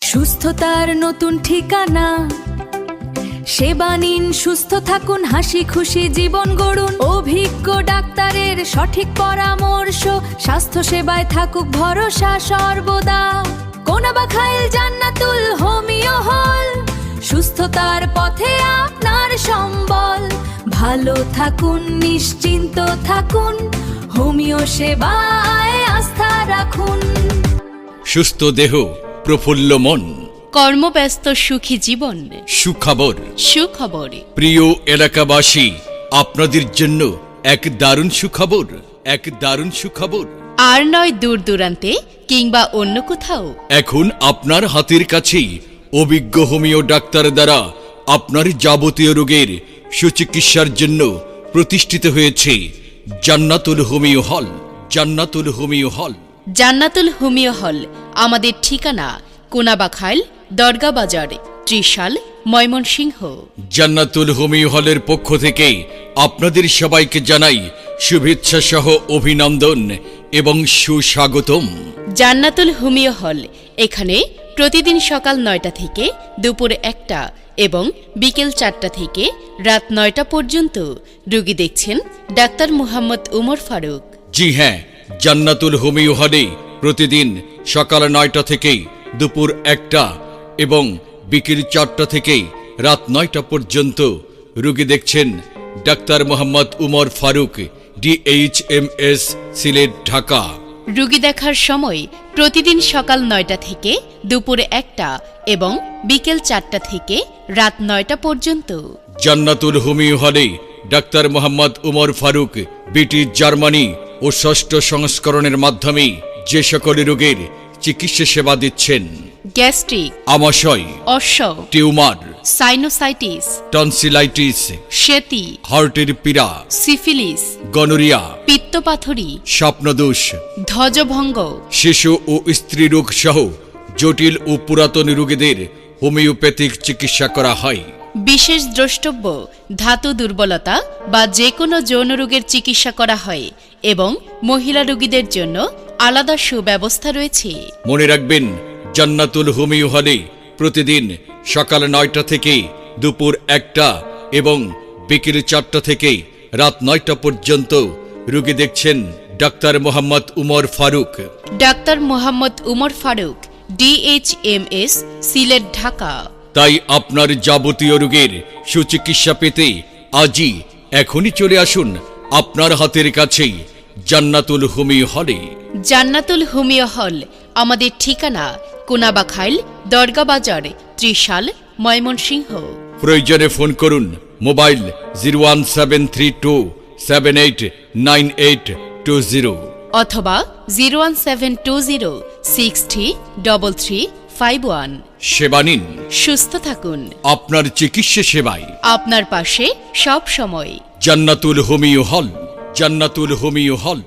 সুস্থতার নতুন ঠিকানা, সেবা নিন, সুস্থ থাকুন, হাসি খুশি জীবন গড়ুন। অভিজ্ঞ ডাক্তারের সঠিক পরামর্শ, স্বাস্থ্য সেবায় থাকুক ভরসা সর্বদা। কোনাবাখাইল জান্নাতুল হোমিও হল, সুস্থতার পথে আপনার সম্বল। ভালো থাকুন, নিশ্চিন্ত থাকুন, হোমিও সেবায় আস্থা রাখুন। সুস্থ দেহ, প্রফুল্ল মন, কর্মব্যস্ত সুখী জীবন। সুখবর। সুখবর। প্রিয় এলাকাবাসী, আপনাদের জন্য এক দারুণ সুখবর, এক দারুণ সুখবর। আর নয় দূর দূরান্তে কিংবা অন্য কোথাও, এখন আপনার হাতের কাছেই অভিজ্ঞ হোমিও ডাক্তার দ্বারা আপনার যাবতীয় রোগের সুচিকিৎসার জন্য প্রতিষ্ঠিত হয়েছে জান্নাতুল হোমিও হল। জান্নাতুল হোমিও হল। জান্নাতুল হোমিও হল আমাদের ঠিকানা কোনাবাখাইল দরগা বাজার, ত্রিশাল, ময়মনসিংহ। জান্নাতুল হোমিও হলের পক্ষ থেকে আপনাদের সবাইকে জানাই শুভেচ্ছা সহ অভিনন্দন এবং সুস্বাগতম। জান্নাতুল হোমিও হল, এখানে প্রতিদিন সকাল 9টা থেকে দুপুর 1টা এবং বিকেল 4টা থেকে রাত 9টা পর্যন্ত রোগী দেখছেন ডাক্তার মুহাম্মদ উমর ফারুক। জি হ্যাঁ, জান্নাতুল হোমিও হলে প্রতিদিন সকাল 9টা থেকে দুপুর 1টা এবং বিকেল 4টা থেকে রাত 9টা পর্যন্ত রোগী দেখছেন ডাক্তার মুহাম্মদ উমর ফারুক, DHMS, সিলেট, ঢাকা। রোগী দেখার সময় প্রতিদিন সকাল 9টা থেকে দুপুর 1টা এবং বিকেল 4টা থেকে রাত 9টা পর্যন্ত। জান্নাতুল হোমিও হলে doctor Muhammad Umar Faruk British, Germany ও 6ষ্ঠ সংস্করণের মাধ্যমে যে সকল রোগের চিকিৎসা সেবা দিচ্ছেন: গ্যাস্ট্রিক, আমাশয়, অশ্ব, টিউমার, সাইনোসাইটিস, টনসিলাইটিস, সেতি, হার্টের পীড়া, সিফিলিস, গনোরিয়া, পিত্তপাথড়ী, স্বপ্নদোষ, ধ্বজভঙ্গ, শিশু ও স্ত্রী রোগ সহ জটিল ও পুরাতন রোগীদের হোমিওপ্যাথিক চিকিৎসা করা হয়। বিশেষ দ্রষ্টব্য, ধাতু দুর্বলতা বা যে কোনো যৌন রোগের চিকিৎসা করা হয় এবং মহিলা রোগীদের জন্য আলাদা সুব্যবস্থা রয়েছে। মনে রাখবেন, জান্নাতুল হোমিও হলে প্রতিদিন সকাল 9টা থেকে দুপুর 1টা এবং বিকেল 4টা থেকে রাত 9টা পর্যন্ত রোগী দেখছেন doctor Muhammad Umar Faruk. Doctor Muhammad Umar Faruk, DHMS, Sylhet, Dhaka. তাই আপনার যাবতীয় রোগের সুচিকিৎসা পেতে আজই এখনই চলে আসুন আপনার হাতের কাছেই জান্নাতুল হোমিও হলে। জান্নাতুল হোমিও হল আমাদের ঠিকানা কোনাবাখাইল দরগা বাজার, ত্রিশাল, ময়মনসিংহ। প্রয়োজনে ফোন করুন মোবাইল 01732789820 অথবা 01720633351। সেবা নিন, সুস্থ থাকুন, আপনার চিকিৎসা সেবায় আপনার পাশে সব সময়। জান্নাতুল হোমিও হল। জান্নাতুল হোমিও হল।